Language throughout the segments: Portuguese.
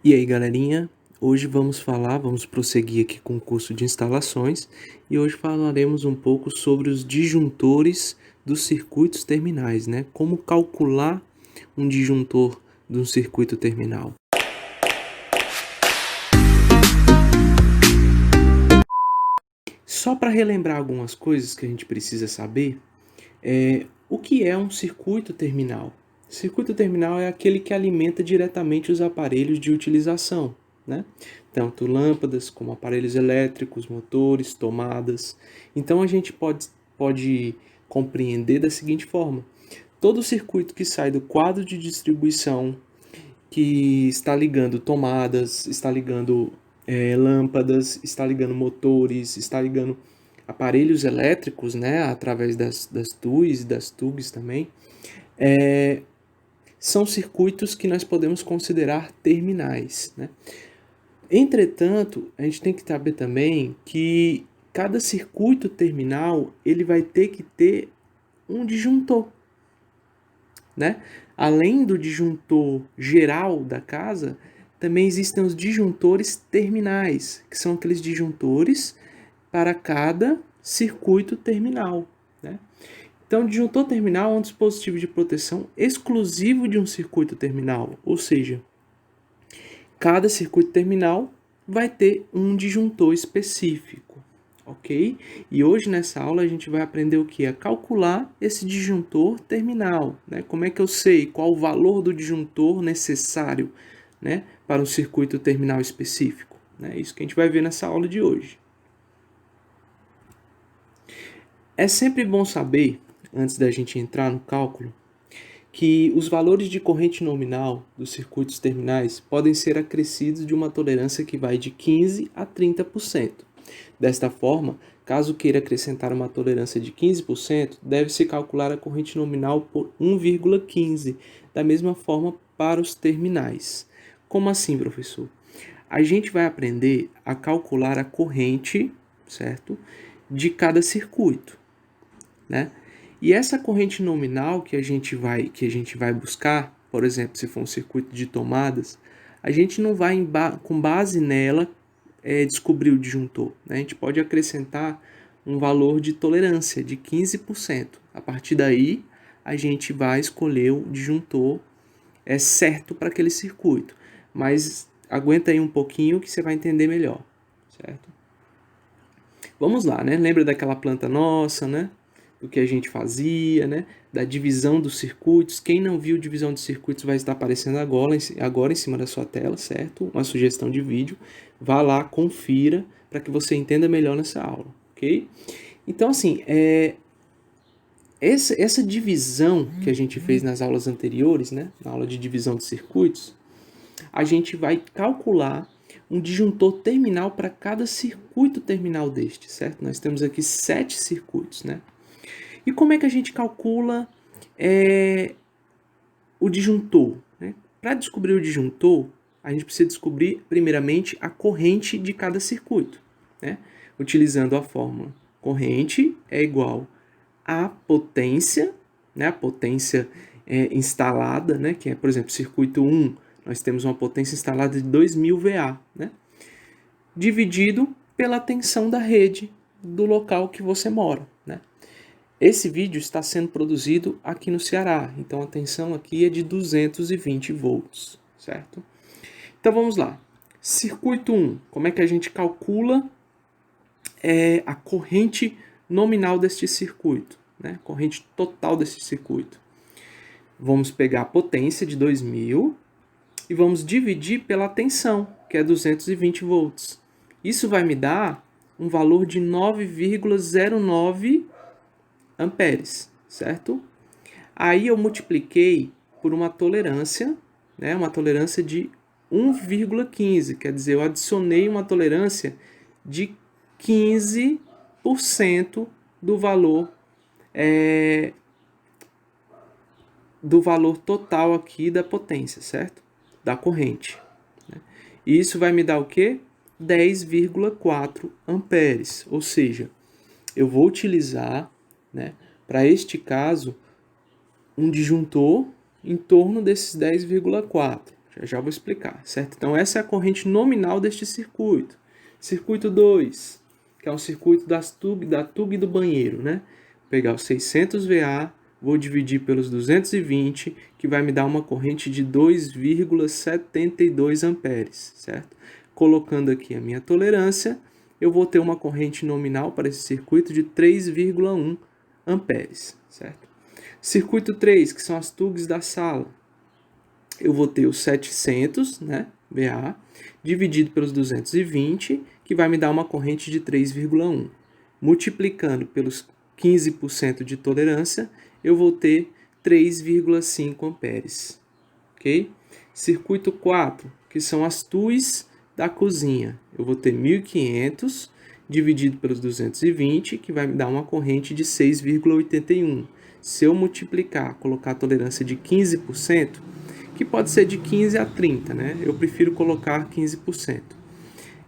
E aí, galerinha, hoje vamos prosseguir aqui com o curso de instalações e hoje falaremos um pouco sobre os disjuntores dos circuitos terminais, né? Como calcular um disjuntor de um circuito terminal. Só para relembrar algumas coisas que a gente precisa saber, o que é um circuito terminal? Circuito terminal é aquele que alimenta diretamente os aparelhos de utilização, né? Tanto lâmpadas como aparelhos elétricos, motores, tomadas. Então a gente pode compreender da seguinte forma: todo circuito que sai do quadro de distribuição, que está ligando tomadas, está ligando lâmpadas, está ligando motores, está ligando aparelhos elétricos, né, através das TUs e das TUGs também, são circuitos que nós podemos considerar terminais, né? Entretanto, a gente tem que saber também que cada circuito terminal ele vai ter que ter um disjuntor, né? Além do disjuntor geral da casa, também existem os disjuntores terminais, que são aqueles disjuntores para cada circuito terminal, né? Então, o disjuntor terminal é um dispositivo de proteção exclusivo de um circuito terminal, ou seja, cada circuito terminal vai ter um disjuntor específico, ok? E hoje nessa aula a gente vai aprender o que? A calcular esse disjuntor terminal, né? Como é que eu sei qual o valor do disjuntor necessário, né, para um circuito terminal específico? É isso que a gente vai ver nessa aula de hoje. É sempre bom saber, antes da gente entrar no cálculo, que os valores de corrente nominal dos circuitos terminais podem ser acrescidos de uma tolerância que vai de 15% a 30%. Desta forma, caso queira acrescentar uma tolerância de 15%, deve-se calcular a corrente nominal por 1,15, da mesma forma para os terminais. Como assim, professor? A gente vai aprender a calcular a corrente, certo? De cada circuito, né? E essa corrente nominal que a gente vai buscar, por exemplo, se for um circuito de tomadas, a gente não vai com base nela descobrir o disjuntor, né? A gente pode acrescentar um valor de tolerância de 15%. A partir daí, a gente vai escolher o disjuntor certo para aquele circuito. Mas aguenta aí um pouquinho que você vai entender melhor, certo? Vamos lá, né? Lembra daquela planta nossa, né? Do que a gente fazia, né? Da divisão dos circuitos. Quem não viu divisão de circuitos vai estar aparecendo agora em cima da sua tela, certo? Uma sugestão de vídeo. Vá lá, confira, para que você entenda melhor nessa aula, ok? Então, assim, essa divisão que a gente fez nas aulas anteriores, né? Na aula de divisão de circuitos, a gente vai calcular um disjuntor terminal para cada circuito terminal deste, certo? Nós temos aqui 7 circuitos, né? E como é que a gente calcula o disjuntor, né? Para descobrir o disjuntor, a gente precisa descobrir, primeiramente, a corrente de cada circuito, né? Utilizando a fórmula corrente é igual à potência, né? A potência instalada, né? Que é, por exemplo, circuito 1, nós temos uma potência instalada de 2000 VA, né? Dividido pela tensão da rede do local que você mora, né? Esse vídeo está sendo produzido aqui no Ceará, então a tensão aqui é de 220 volts, certo? Então vamos lá. Circuito 1, como é que a gente calcula a corrente nominal deste circuito, né? Corrente total deste circuito. Vamos pegar a potência de 2000 e vamos dividir pela tensão, que é 220 volts. Isso vai me dar um valor de 9,09 amperes, certo? Aí eu multipliquei por uma tolerância, né, uma tolerância de 1,15, quer dizer, eu adicionei uma tolerância de 15% do valor total aqui da potência, certo? Da corrente. Né? E isso vai me dar o quê? 10,4 amperes, ou seja, eu vou utilizar, né, para este caso, um disjuntor em torno desses 10,4. Já vou explicar, certo? Então, essa é a corrente nominal deste circuito. Circuito 2, que é um circuito da tub do banheiro, né? Vou pegar os 600 VA, vou dividir pelos 220, que vai me dar uma corrente de 2,72 amperes, certo? Colocando aqui a minha tolerância, eu vou ter uma corrente nominal para esse circuito de 3,1 amperes, certo? Circuito 3, que são as tubes da sala, eu vou ter os 700, né, VA, dividido pelos 220, que vai me dar uma corrente de 3,1. Multiplicando pelos 15% de tolerância, eu vou ter 3,5 amperes. Ok? Circuito 4, que são as tuas da cozinha. Eu vou ter 1.500 dividido pelos 220, que vai me dar uma corrente de 6,81. Se eu multiplicar, colocar a tolerância de 15%, que pode ser de 15 a 30, né? Eu prefiro colocar 15%.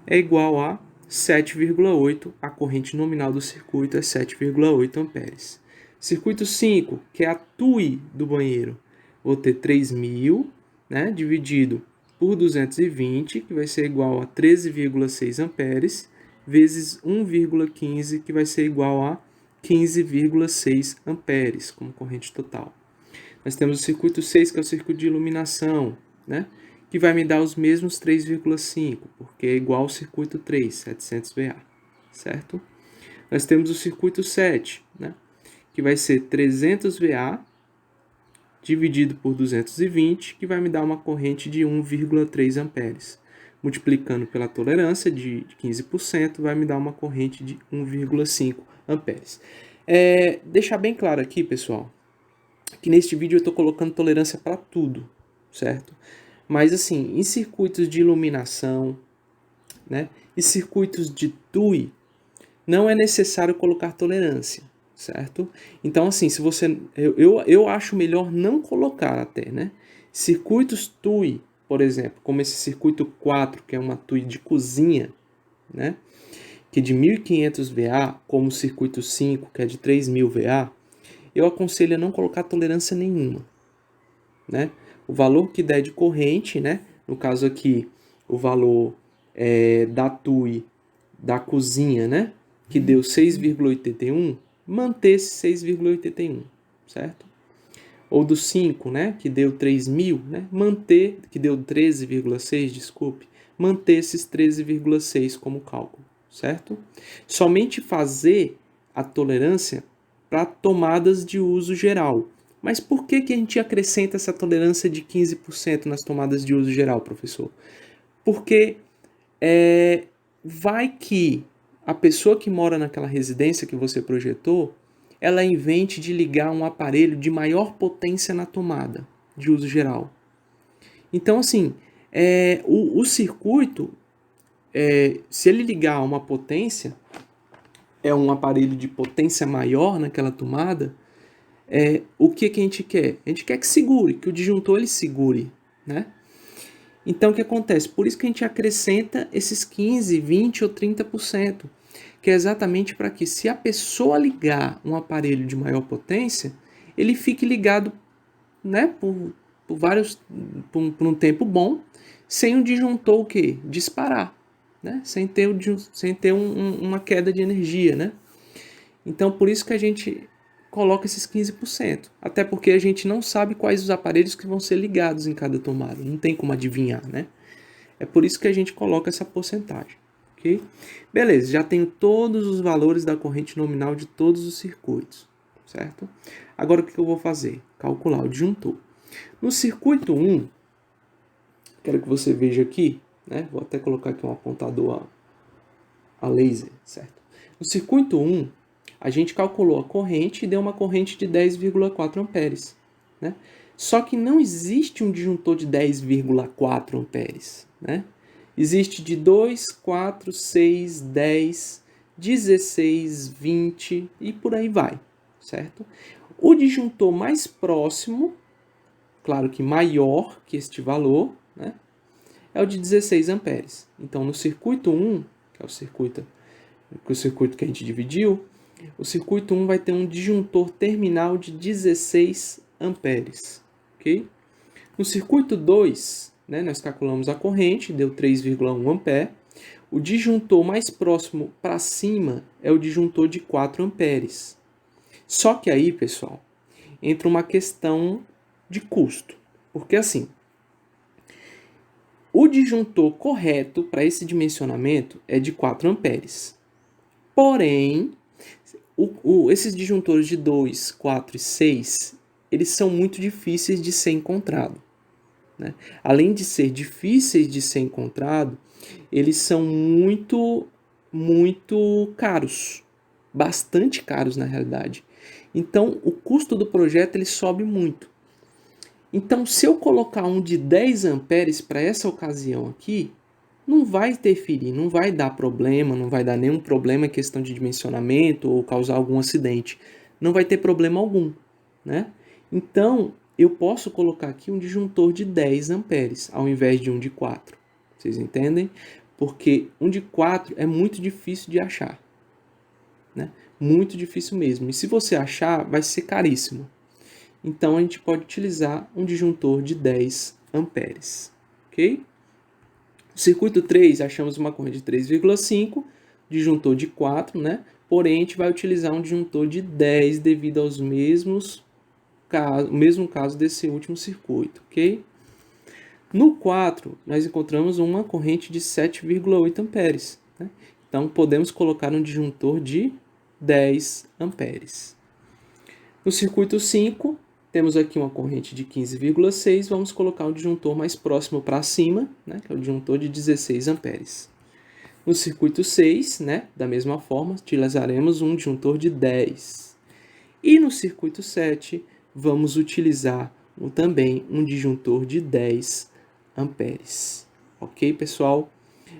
É igual a 7,8, a corrente nominal do circuito é 7,8 amperes. Circuito 5, que é a TUI do banheiro, vou ter 3.000, né, dividido por 220, que vai ser igual a 13,6 amperes, vezes 1,15, que vai ser igual a 15,6 amperes, como corrente total. Nós temos o circuito 6, que é o circuito de iluminação, né? Que vai me dar os mesmos 3,5, porque é igual ao circuito 3, 700 VA, certo? Nós temos o circuito 7, né? Que vai ser 300 VA dividido por 220, que vai me dar uma corrente de 1,3 amperes. Multiplicando pela tolerância de 15%, vai me dar uma corrente de 1,5 amperes. Deixar bem claro aqui, pessoal, que neste vídeo eu estou colocando tolerância para tudo, certo? Mas assim, em circuitos de iluminação, né, e circuitos de TUI, não é necessário colocar tolerância, certo? Então assim, se você, eu acho melhor não colocar até, né? Circuitos TUI, por exemplo, como esse circuito 4, que é uma TUI de cozinha, né, que é de 1.500 VA, como o circuito 5, que é de 3.000 VA, eu aconselho a não colocar tolerância nenhuma, né? O valor que der de corrente, né? No caso aqui, o valor da TUI da cozinha, né? Que deu 6,81, manter esse 6,81, certo? Ou do 5, né? Que deu 3.000, né? Manter, que deu 13,6, desculpe, manter esses 13,6 como cálculo, certo? Somente fazer a tolerância para tomadas de uso geral. Mas por que a gente acrescenta essa tolerância de 15% nas tomadas de uso geral, professor? Porque vai que a pessoa que mora naquela residência que você projetou, ela invente de ligar um aparelho de maior potência na tomada de uso geral. Então, assim, o circuito, se ele ligar uma potência, um aparelho de potência maior naquela tomada, o que a gente quer? A gente quer que segure, que o disjuntor ele segure, né? Então, o que acontece? Por isso que a gente acrescenta esses 15%, 20% ou 30%, que é exatamente para que, se a pessoa ligar um aparelho de maior potência, ele fique ligado, né, por um tempo bom, sem o disjuntor o quê? Disparar, né? Sem ter uma queda de energia, né? Então, por isso que a gente coloca esses 15%. Até porque a gente não sabe quais os aparelhos que vão ser ligados em cada tomada. Não tem como adivinhar, né? É por isso que a gente coloca essa porcentagem. Ok? Beleza, já tenho todos os valores da corrente nominal de todos os circuitos. Certo? Agora o que eu vou fazer? Calcular o disjuntor. No circuito 1, quero que você veja aqui, né? Vou até colocar aqui um apontador a laser, certo? No circuito 1, a gente calculou a corrente e deu uma corrente de 10,4 amperes, né? Só que não existe um disjuntor de 10,4 amperes, né? Existe de 2, 4, 6, 10, 16, 20 e por aí vai, certo? O disjuntor mais próximo, claro que maior que este valor, né, é o de 16 amperes. Então, no circuito 1, que é o circuito que a gente dividiu, o circuito 1 vai ter um disjuntor terminal de 16 amperes, ok? No circuito 2, né? Nós calculamos a corrente, deu 3,1 ampere. O disjuntor mais próximo para cima é o disjuntor de 4 amperes. Só que aí, pessoal, entra uma questão de custo. Porque assim, o disjuntor correto para esse dimensionamento é de 4 amperes. Porém, esses disjuntores de 2, 4 e 6, eles são muito difíceis de ser encontrado, né? Além de ser difíceis de ser encontrado, eles são muito caros, bastante caros na realidade. Então, o custo do projeto ele sobe muito. Então, se eu colocar um de 10 amperes para essa ocasião aqui, não vai interferir, não vai dar problema, não vai dar nenhum problema em questão de dimensionamento ou causar algum acidente. Não vai ter problema algum, né? Então, eu posso colocar aqui um disjuntor de 10 amperes ao invés de um de 4. Vocês entendem? Porque um de 4 é muito difícil de achar, né? Muito difícil mesmo. E se você achar, vai ser caríssimo. Então, a gente pode utilizar um disjuntor de 10 amperes, ok? No circuito 3, achamos uma corrente de 3,5, disjuntor de 4, né? Porém, a gente vai utilizar um disjuntor de 10 devido aos mesmo caso desse último circuito, ok? No 4, nós encontramos uma corrente de 7,8 amperes, né? Então, podemos colocar um disjuntor de 10 amperes. No circuito 5, temos aqui uma corrente de 15,6, vamos colocar um disjuntor mais próximo para cima, né, que é o disjuntor de 16 amperes. No circuito 6, né, da mesma forma, utilizaremos um disjuntor de 10. E no circuito 7, vamos utilizar também um disjuntor de 10 amperes. Ok, pessoal?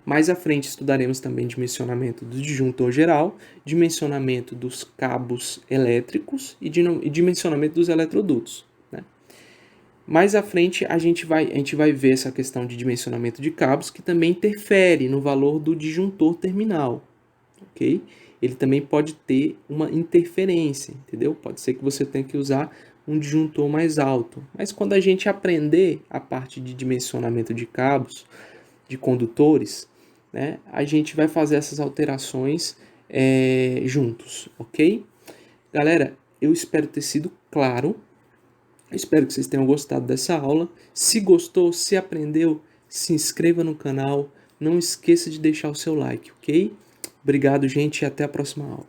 Mais à frente estudaremos também dimensionamento do disjuntor geral, dimensionamento dos cabos elétricos e dimensionamento dos eletrodutos, né? Mais à frente a gente vai ver essa questão de dimensionamento de cabos que também interfere no valor do disjuntor terminal, ok? Ele também pode ter uma interferência, entendeu? Pode ser que você tenha que usar um disjuntor mais alto, mas quando a gente aprender a parte de dimensionamento de cabos, de condutores, né, a gente vai fazer essas alterações juntos, ok? Galera, eu espero ter sido claro, eu espero que vocês tenham gostado dessa aula. Se gostou, se aprendeu, se inscreva no canal, não esqueça de deixar o seu like, ok? Obrigado, gente, e até a próxima aula.